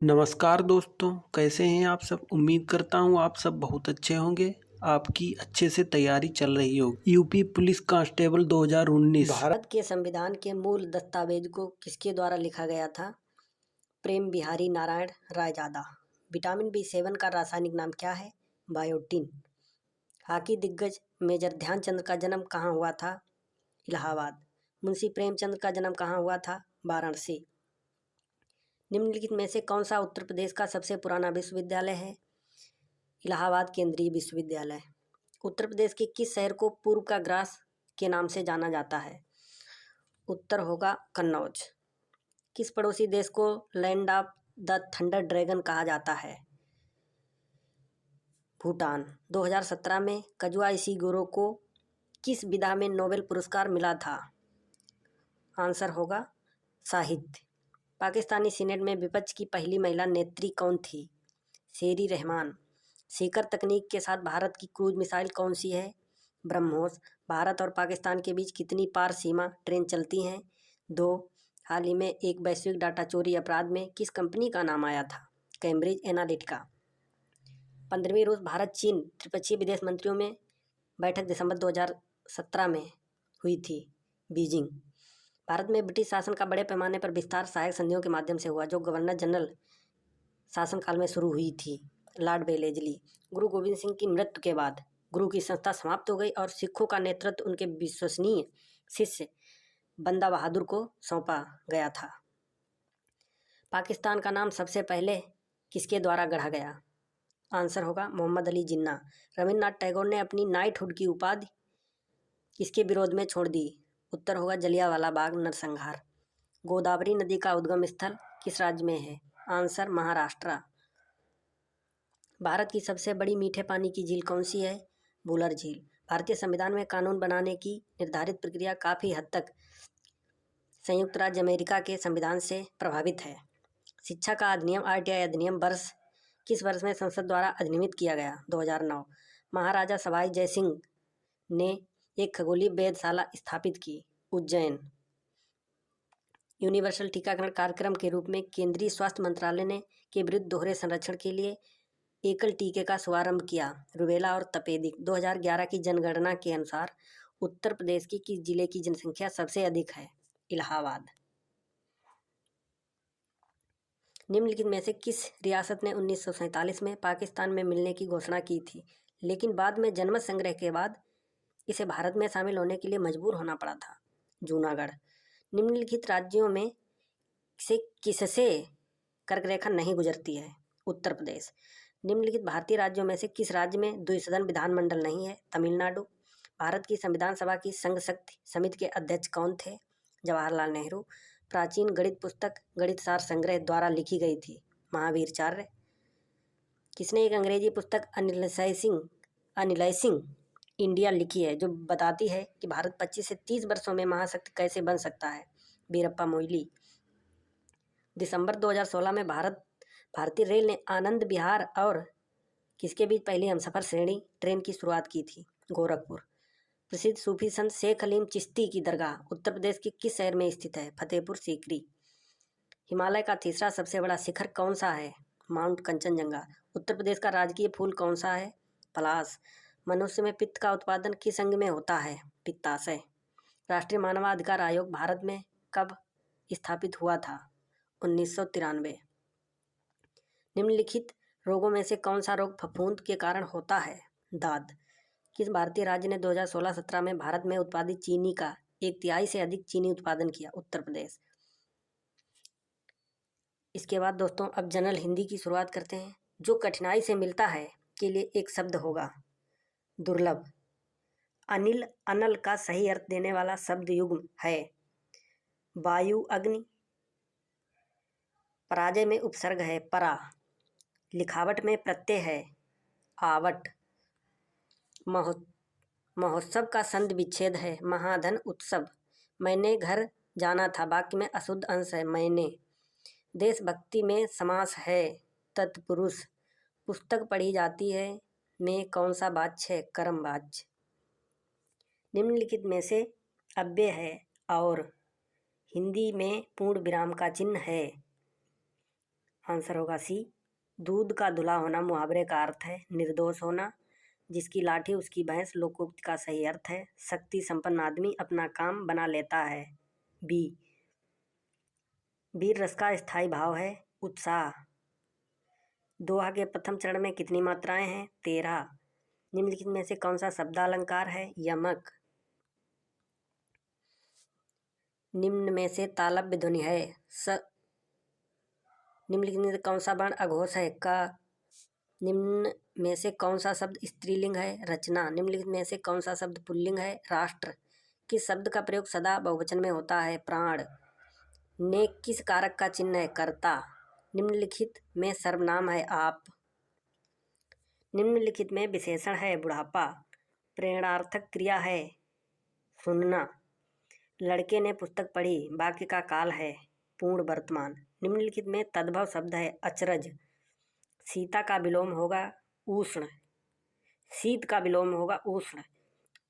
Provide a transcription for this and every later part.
नमस्कार दोस्तों, कैसे हैं आप सब। उम्मीद करता हूँ आप सब बहुत अच्छे होंगे। आपकी अच्छे से तैयारी चल रही होगी। UP police constable 2019। भारत के संविधान के मूल दस्तावेज को किसके द्वारा लिखा गया था? प्रेम बिहारी नारायण रायजादा। विटामिन बी7 का रासायनिक नाम क्या है? बायोटिन। हॉकी दिग्गज मेजर ध्यानचंद का जन्म कहाँ हुआ था? इलाहाबाद। मुंशी प्रेमचंद का जन्म कहाँ हुआ था? वाराणसी। निम्नलिखित में से कौन सा उत्तर प्रदेश का सबसे पुराना विश्वविद्यालय है? इलाहाबाद केंद्रीय विश्वविद्यालय। उत्तर प्रदेश के किस शहर को पूर्व का ग्रास के नाम से जाना जाता है? उत्तर होगा कन्नौज। किस पड़ोसी देश को land of the thunder dragon कहा जाता है? भूटान। 2017 में कजुआ इशिगुरो को किस विधा में नोबेल पुरस्कार मिला था? आंसर होगा साहित्य। पाकिस्तानी सीनेट में विपक्ष की पहली महिला नेत्री कौन थी? शेरी रहमान। सीकर तकनीक के साथ भारत की क्रूज मिसाइल कौन सी है? ब्रह्मोस। भारत और पाकिस्तान के बीच कितनी पार सीमा ट्रेन चलती हैं? 2। हाल ही में एक वैश्विक डाटा चोरी अपराध में किस कंपनी का नाम आया था? Cambridge Analytica. 15वीं रूस भारत चीन त्रिपक्षीय विदेश मंत्रियों में बैठक दिसंबर 2017 में हुई थी, बीजिंग। भारत में ब्रिटिश शासन का बड़े पैमाने पर विस्तार सहायक संधियों के माध्यम से हुआ, जो गवर्नर जनरल शासनकाल में शुरू हुई थी। Lord Wellesley. गुरु गोविंद सिंह की मृत्यु के बाद गुरु की संस्था समाप्त हो गई और सिखों का नेतृत्व उनके विश्वसनीय शिष्य बंदा बहादुर को सौंपा गया था। पाकिस्तान का नाम सबसे पहले किसके द्वारा गढ़ा गया? आंसर होगा मोहम्मद अली जिन्ना। रविन्द्रनाथ टैगोर ने अपनी नाइटहुड की उपाधि किसके विरोध में छोड़ दी? उत्तर होगा जलियांवाला बाग नरसंहार। गोदावरी नदी का उद्गम स्थल किस राज्य में है? आंसर महाराष्ट्र। भारत की सबसे बड़ी मीठे पानी की झील कौन सी है? वुलर झील। भारतीय संविधान में कानून बनाने की निर्धारित प्रक्रिया काफ़ी हद तक संयुक्त राज्य अमेरिका के संविधान से प्रभावित है। शिक्षा का अधिनियम आरटीआई अधिनियम किस वर्ष में संसद द्वारा अधिनियमित किया गया? 2009। महाराजा सवाई जयसिंह ने एक खगोलीय वेधशाला स्थापित की, उज्जैन। यूनिवर्सल टीकाकरण कार्यक्रम के रूप में केंद्रीय स्वास्थ्य मंत्रालय ने के विरुद्ध दोहरे संरक्षण के लिए एकल टीके का शुभारंभ किया, रूबेला और तपेदिक। 2011 की जनगणना के अनुसार उत्तर प्रदेश की किस जिले की जनसंख्या सबसे अधिक है? इलाहाबाद। निम्नलिखित में से किस रियासत ने 1947 में पाकिस्तान में मिलने की घोषणा की थी, लेकिन बाद में जनमत संग्रह के बाद इसे भारत में शामिल होने के लिए मजबूर होना पड़ा था? जूनागढ़। निम्नलिखित राज्यों में से किससे कर्क रेखा नहीं गुजरती है? उत्तर प्रदेश। निम्नलिखित भारतीय राज्यों में से किस राज्य में द्विसदन विधानमंडल नहीं है? तमिलनाडु। भारत की संविधान सभा की संघ शक्ति समिति के अध्यक्ष कौन थे? जवाहरलाल नेहरू। प्राचीन गणित पुस्तक गणित सार संग्रह द्वारा लिखी गई थी? महावीरचार्य। किसने एक अंग्रेजी पुस्तक अनलाइजिंग इंडिया लिखी है, जो बताती है कि भारत 25 से 30 वर्षों में महाशक्ति कैसे बन सकता है? बीरप्पा मोइली। दिसंबर 2016 में भारतीय रेल ने आनंद विहार और किसके बीच पहली हमसफर श्रेणी ट्रेन की शुरुआत की थी? गोरखपुर। प्रसिद्ध सूफी संत शेख हलीम चिश्ती की दरगाह उत्तर प्रदेश के किस शहर में स्थित है? फतेहपुर सीकरी। हिमालय का तीसरा सबसे बड़ा शिखर कौन सा है? माउंट कंचनजंगा। उत्तर प्रदेश का राजकीय फूल कौन सा है? पलाश। मनुष्य में पित्त का उत्पादन किस अंग में होता है? पित्ताशय। राष्ट्रीय मानवाधिकार आयोग भारत में कब स्थापित हुआ था? 1993। निम्नलिखित रोगों में से कौन सा रोग फफूंद के कारण होता है? दाद। किस भारतीय राज्य ने 2016-17 में भारत में उत्पादित चीनी का 1/3 से अधिक चीनी उत्पादन किया? उत्तर प्रदेश। इसके बाद दोस्तों अब जनरल हिंदी की शुरुआत करते हैं। जो कठिनाई से मिलता है के लिए एक शब्द होगा दुर्लभ। अनिल अनल का सही अर्थ देने वाला शब्द युग्म है वायु अग्नि। पराजय में उपसर्ग है परा। लिखावट में प्रत्यय है आवट। महोत्सव का संधि विच्छेद है महाधन उत्सव। मैंने घर जाना था वाक्य में अशुद्ध अंश है मैंने। देशभक्ति में समास है तत्पुरुष। पुस्तक पढ़ी जाती है में कौन सा वाच्य है? कर्म वाच्य। निम्नलिखित में से अव्यय है और हिंदी में पूर्ण विराम का चिन्ह है? आंसर होगा सी। दूध का धुला होना मुहावरे का अर्थ है निर्दोष होना। जिसकी लाठी उसकी भैंस लोकोक्ति का सही अर्थ है शक्ति संपन्न आदमी अपना काम बना लेता है। बी। वीर रस का स्थायी भाव है उत्साह। दोहा के प्रथम चरण में कितनी मात्राएं हैं? 13। निम्नलिखित में से कौन सा शब्दालंकार है? यमक। निम्न में से तालव्य ध्वनि है निम्नलिखित में से कौन सा वर्ण अघोष है? क। निम्न में से कौन सा शब्द स्त्रीलिंग है? रचना। निम्नलिखित में से कौन सा शब्द पुल्लिंग है? राष्ट्र। किस शब्द का प्रयोग सदा बहुवचन में होता है? प्राण। ने किस कारक का चिन्ह है? कर्ता। निम्नलिखित में सर्वनाम है आप। निम्नलिखित में विशेषण है बुढ़ापा। प्रेरणार्थक क्रिया है सुनना। लड़के ने पुस्तक पढ़ी वाक्य का काल है पूर्ण वर्तमान। निम्नलिखित में तद्भव शब्द है अचरज। सीता का विलोम होगा उष्ण। शीत का विलोम होगा उष्ण।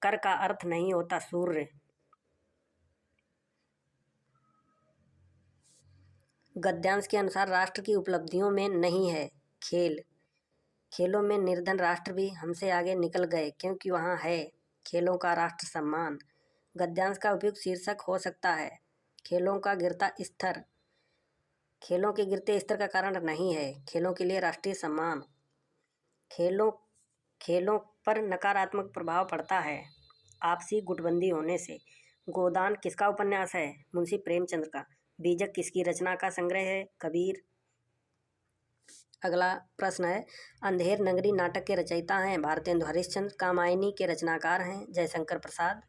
कर का अर्थ नहीं होता सूर्य। गद्यांश के अनुसार राष्ट्र की उपलब्धियों में नहीं है खेल। खेलों में निर्धन राष्ट्र भी हमसे आगे निकल गए क्योंकि वहाँ है खेलों का राष्ट्र सम्मान। गद्यांश का उपयुक्त शीर्षक हो सकता है खेलों का गिरता स्तर। खेलों के गिरते स्तर का कारण नहीं है खेलों के लिए राष्ट्रीय सम्मान। खेलों पर नकारात्मक प्रभाव पड़ता है आपसी गुटबंदी होने से। गोदान किसका उपन्यास है? मुंशी प्रेमचंद्र का। बीजक किसकी रचना का संग्रह है? कबीर। अगला प्रश्न है अंधेर नगरी नाटक के रचयिता हैं भारतेंदु हरिश्चंद्र। कामायनी के रचनाकार हैं जयशंकर प्रसाद।